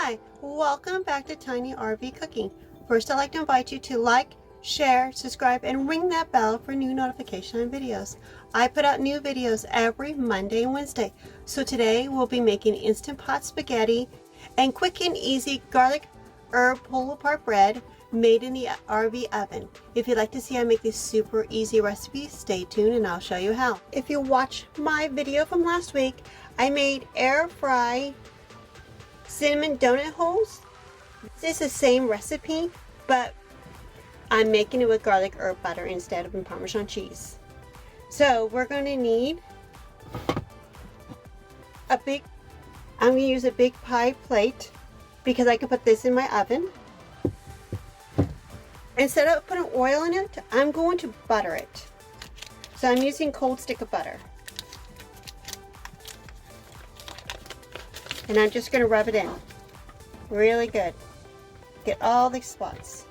Hi, welcome back to Tiny RV Cooking. First, I'd like to invite you to like, share, subscribe, and ring that bell for new notification on videos. I put out new videos every Monday and Wednesday. So today we'll be making Instant Pot spaghetti and quick and easy garlic herb pull-apart bread made in the RV oven. If you'd like to see how I make these super easy recipes, stay tuned and I'll show you how. If you watch my video from last week, I made air fry cinnamon donut holes. This is the same recipe, but I'm making it with garlic herb butter instead of Parmesan cheese. So we're going to need I'm going to use a big pie plate because I can put this in my oven. Instead of putting oil in it, I'm going to butter it. So I'm using cold stick of butter. And I'm just going to rub it in really good. Get all these spots.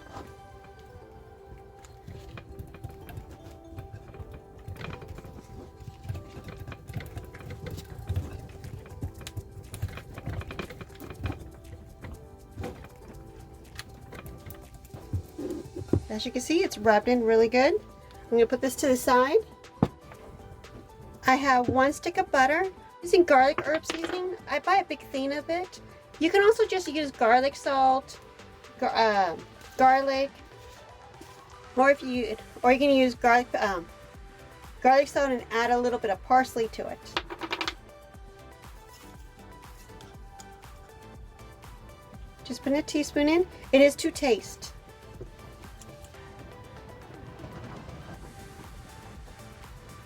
As you can see, it's rubbed in really good. I'm going to put this to the side. I have 1 stick of butter. Using garlic herb seasoning. I buy a big thing of it. You can also just use garlic salt, garlic, or you can use garlic salt and add a little bit of parsley to it. Just put a teaspoon in. It is to taste.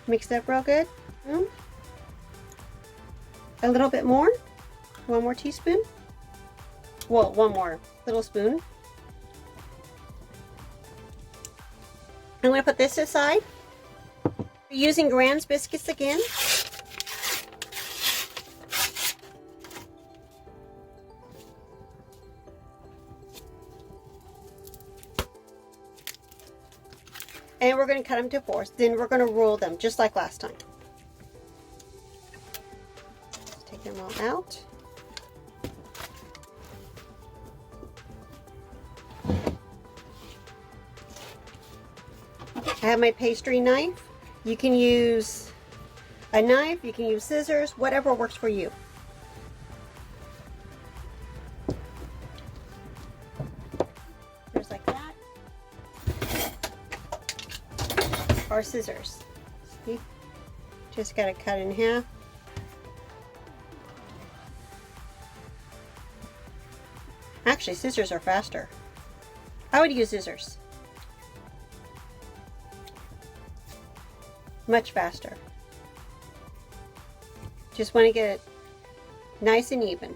Mix it up real good. A little bit more. 1 more teaspoon. Well, 1 more little spoon. I'm going to put this aside. Using Grand's biscuits again. And we're going to cut them to 4. Then we're going to roll them just like last time. Take them all out. I have my pastry knife. You can use a knife, you can use scissors, whatever works for you. Just like that. Or scissors. See? Just gotta cut in half. Actually, scissors are faster. I would use scissors. Much faster. Just want to get it nice and even.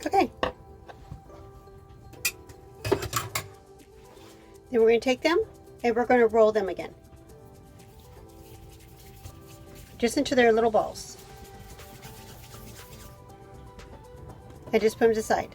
Okay. Then we're going to take them and we're going to roll them again. Just into their little balls. And just put them to the side.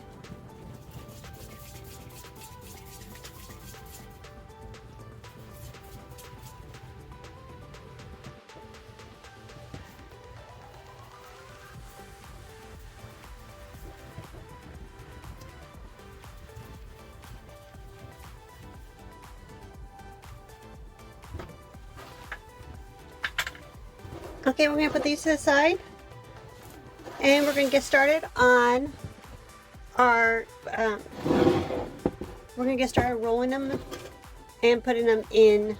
Okay, we're going to put these to the side. And we're going to get started on our, we're going to get started rolling them and putting them in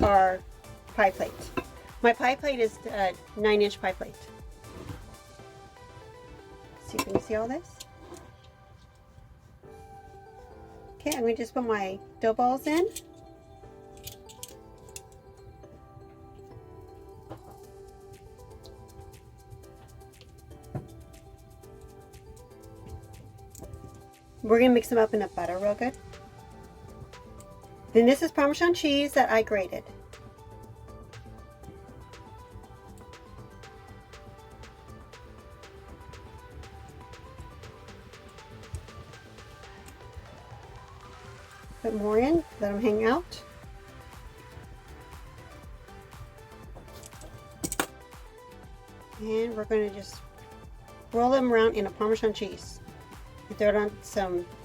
our pie plate. My pie plate is a 9-inch pie plate. So you can see all this. Okay, I'm going to just put my dough balls in. We're going to mix them up in the butter real good. Then this is Parmesan cheese that I grated. Put more in, let them hang out. And we're going to just roll them around in a Parmesan cheese and throw it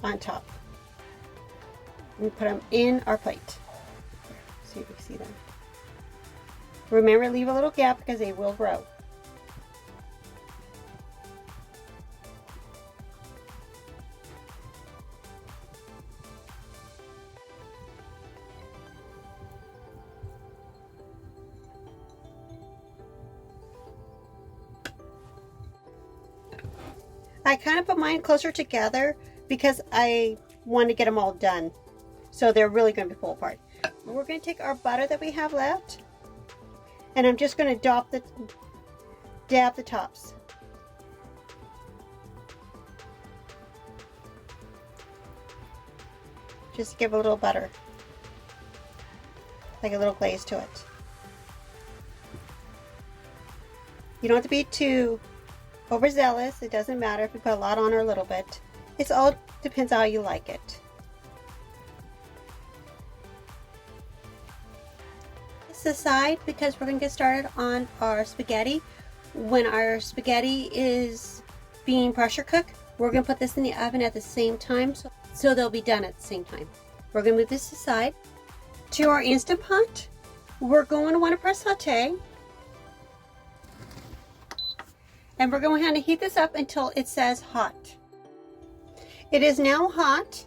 on top. And put them in our plate. See if you can see them. Remember, leave a little gap because they will grow. I kind of put mine closer together because I want to get them all done. So they're really going to be pulled apart. We're going to take our butter that we have left, and I'm just going to dab the tops. Just give a little butter, like a little glaze to it. You don't have to be too overzealous. It doesn't matter if you put a lot on or a little bit. It's all depends how you like it. This aside because we're going to get started on our spaghetti. When our spaghetti is being pressure cooked, we're going to put this in the oven at the same time so they'll be done at the same time. We're going to move this aside. To our Instant Pot, we're going to want to press saute. And we're going to heat this up until it says hot. It is now hot.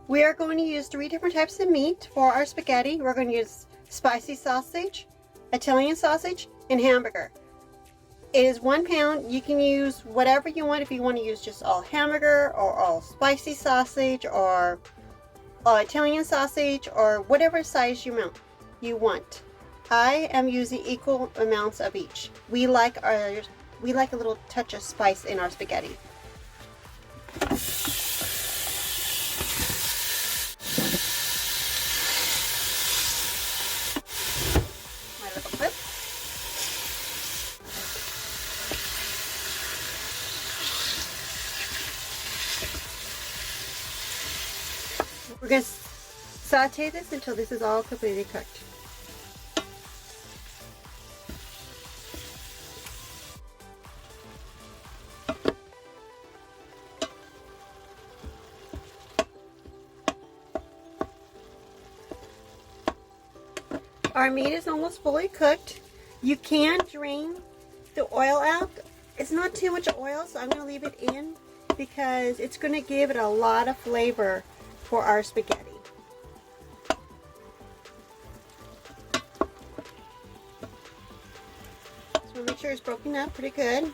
We are going to use 3 different types of meat for our spaghetti. We're going to use spicy sausage, Italian sausage, and hamburger. It is 1 pound. You can use whatever you want. If you want to use just all hamburger or all spicy sausage or all Italian sausage or whatever size you want. I am using equal amounts of each. We like a little touch of spice in our spaghetti. My little clip. We're going to saute this until this is all completely cooked. Our meat is almost fully cooked. You can drain the oil out. It's not too much oil, so I'm going to leave it in because it's going to give it a lot of flavor for our spaghetti. So make sure it's broken up pretty good.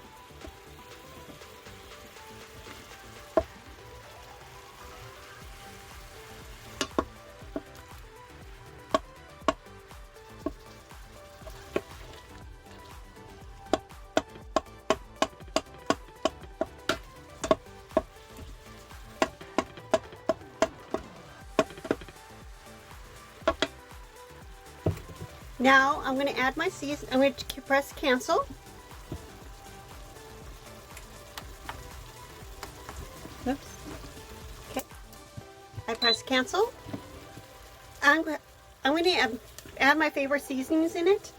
Now I'm going to add my season. I'm going to press cancel. Oops. Okay. I press cancel. I'm going to add my favorite seasonings in it.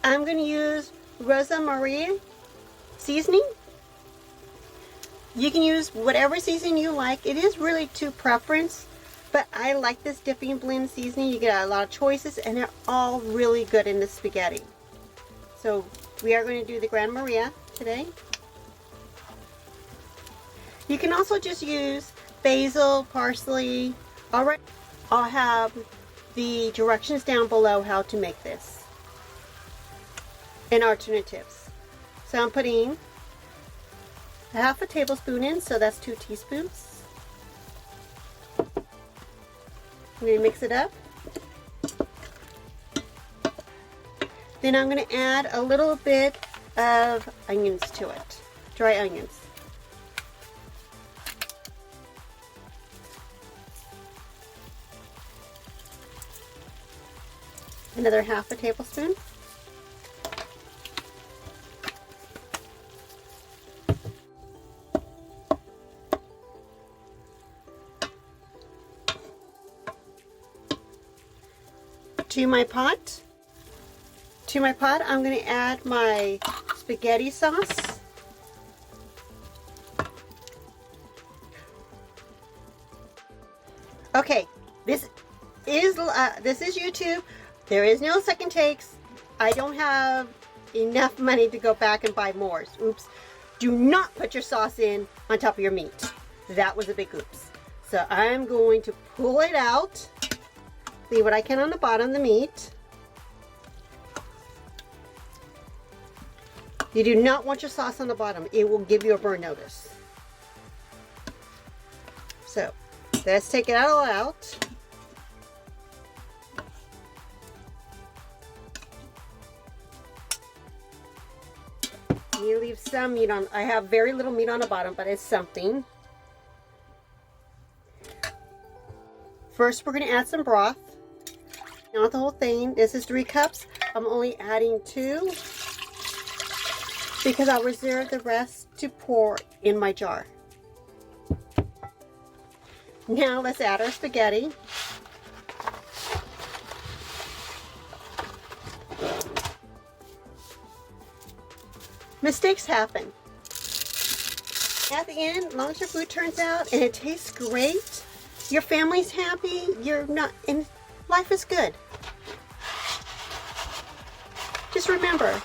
I'm going to use Rosa Maria seasoning. You can use whatever seasoning you like. It is really to preference. But I like this dipping blend seasoning. You get a lot of choices and they're all really good in the spaghetti. So we are going to do the Gran Maria today. You can also just use basil, parsley. Alright, I'll have the directions down below how to make this and alternatives. So I'm putting half a tablespoon in, so that's 2 teaspoons. I'm going to mix it up. Then I'm going to add a little bit of onions to it, dry onions. Another half a tablespoon. To my pot, To my pot, I'm going to add my spaghetti sauce. Okay, this is YouTube. There is no second takes. I don't have enough money to go back and buy more. Oops. Do not put your sauce in on top of your meat. That was a big oops. So I'm going to pull it out. Leave what I can on the bottom of the meat. You do not want your sauce on the bottom. It will give you a burn notice. So let's take it all out. You leave some meat on. I have very little meat on the bottom, but it's something. First, we're going to add some broth. Not the whole thing. This is 3 cups. I'm only adding 2 because I'll reserve the rest to pour in my jar. Now let's add our spaghetti. Mistakes happen. At the end, as long as your food turns out and it tastes great, your family's happy, and life is good. Just remember,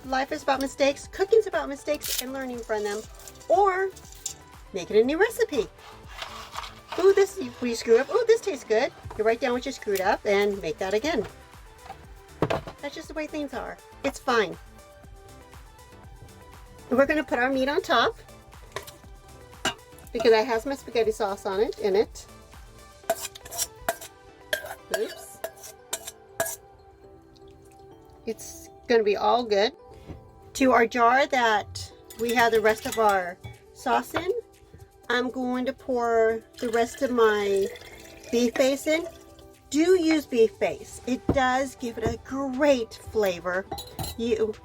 life is about mistakes, cooking's about mistakes and learning from them, or making a new recipe. Ooh, we screw up. Ooh, this tastes good. You write down what you screwed up and make that again. That's just the way things are. It's fine. We're going to put our meat on top because it has my spaghetti sauce on it, in it. Oops. It's going to be all good. To our jar that we have the rest of our sauce in, I'm going to pour the rest of my beef base in. Do use beef base. It does give it a great flavor. You'll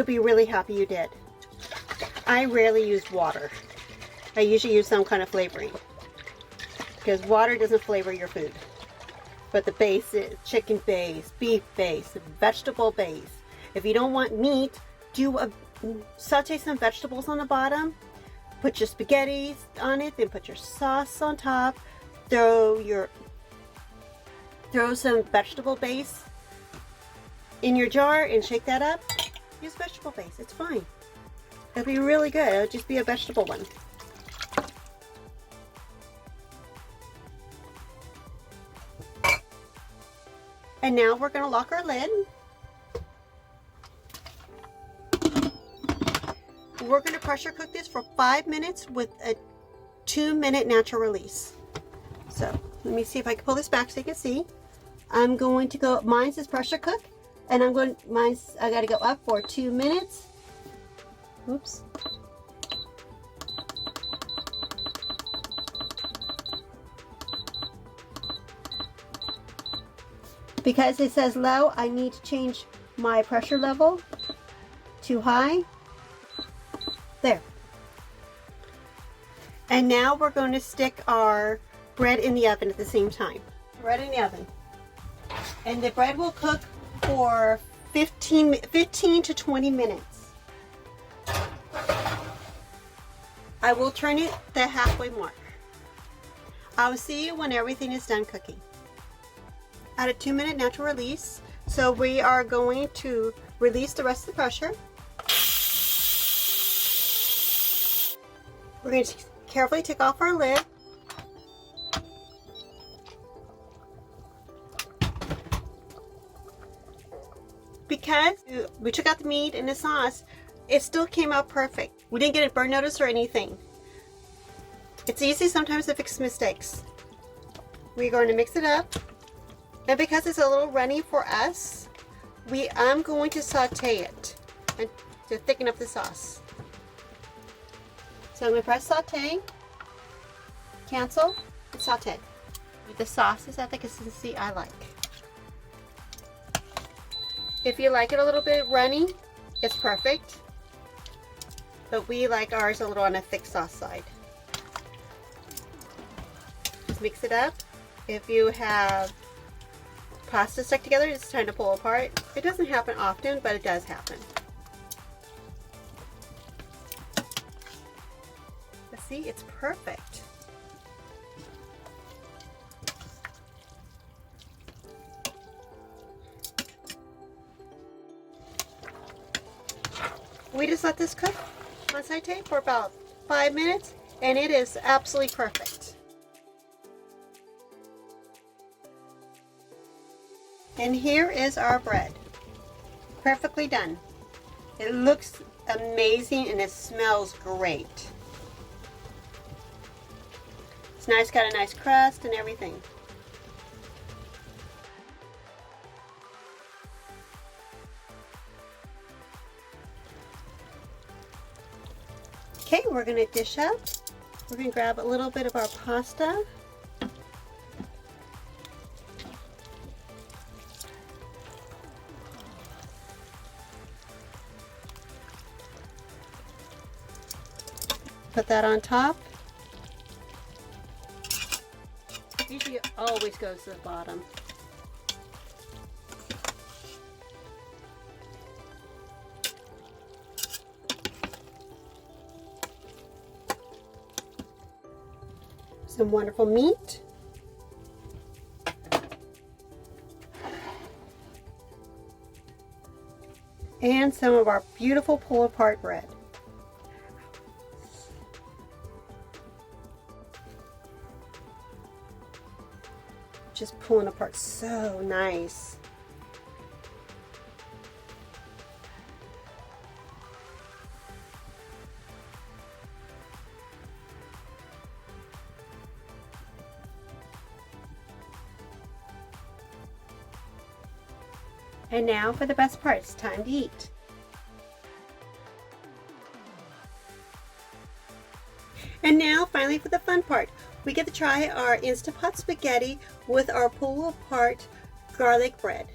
be really happy you did. I rarely use water. I usually use some kind of flavoring because water doesn't flavor your food. But the base is chicken base, beef base, vegetable base. If you don't want meat, saute some vegetables on the bottom. Put your spaghetti on it, then put your sauce on top. Throw some vegetable base in your jar and shake that up. Use vegetable base, it's fine. It'll be really good. It'll just be a vegetable one. And now we're going to lock our lid. We're going to pressure cook this for 5 minutes with a 2-minute natural release. So let me see if I can pull this back so you can see. I'm going to go, mine says pressure cook. And I got to go up for 2 minutes. Oops. Because it says low, I need to change my pressure level to high. There. And now we're going to stick our bread in the oven at the same time. Bread in the oven. And the bread will cook for 15 to 20 minutes. I will turn it the halfway mark. I will see you when everything is done cooking. At a 2-minute natural release, so we are going to release the rest of the pressure. We're going to carefully take off our lid. Because we took out the meat and the sauce, it still came out perfect. We didn't get a burn notice or anything. It's easy sometimes to fix mistakes. We're going to mix it up. And because it's a little runny for us, I'm going to saute it and to thicken up the sauce. So I'm going to press saute, cancel, and saute. The sauce is at the consistency I like. If you like it a little bit runny, it's perfect. But we like ours a little on a thick sauce side. Just mix it up. If you have pasta stuck together, it's time to pull apart. It doesn't happen often, but it does happen. But see, it's perfect. We just let this cook on saute for about 5 minutes, and it is absolutely perfect. And here is our bread. Perfectly done. It looks amazing and it smells great. It's nice, got a nice crust and everything. Okay, we're going to dish up. We're going to grab a little bit of our pasta. Put that on top. Usually it always goes to the bottom. Some wonderful meat. And some of our beautiful pull apart bread. Just pulling apart so nice. And now for the best part, it's time to eat. And now finally for the fun part. We get to try our Instant Pot spaghetti with our pull apart garlic bread.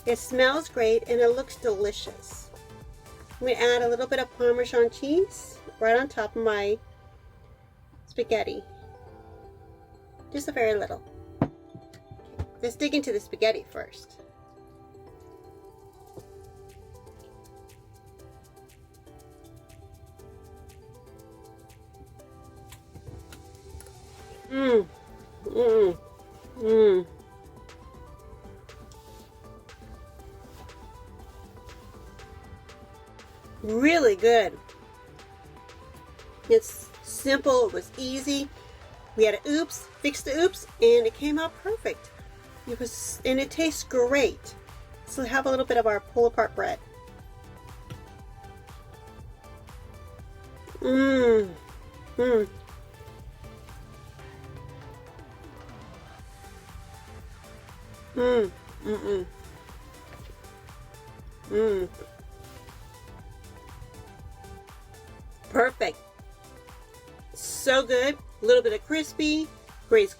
It smells great and it looks delicious. I'm going to add a little bit of Parmesan cheese right on top of my spaghetti. Just a very little. Let's dig into the spaghetti first. Mmm. Mmm. Mmm. Really good. It's simple, it was easy. We had an oops, fixed the oops, and it came out perfect. And it tastes great. So have a little bit of our pull apart bread. Mmm. Mmm. Mmm. Mmm. Mmm. Perfect. So good. A little bit of crispy. Great.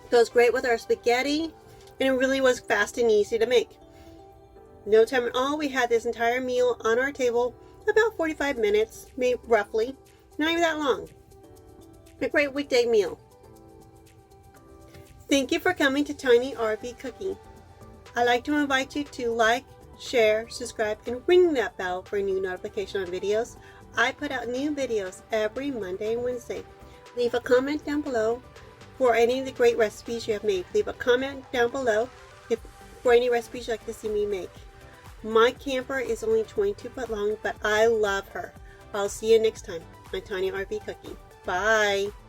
Goes great with our spaghetti. And it really was fast and easy to make. No time at all. We had this entire meal on our table about 45 minutes, maybe roughly. Not even that long. A great weekday meal. Thank you for coming to Tiny RV Cooking. I'd like to invite you to like, share, subscribe, and ring that bell for a new notification on videos. I put out new videos every Monday and Wednesday. Leave a comment down below for any of the great recipes you have made. Leave a comment down below for any recipes you'd like to see me make. My camper is only 22 foot long, but I love her. I'll see you next time on Tiny RV Cooking. Bye!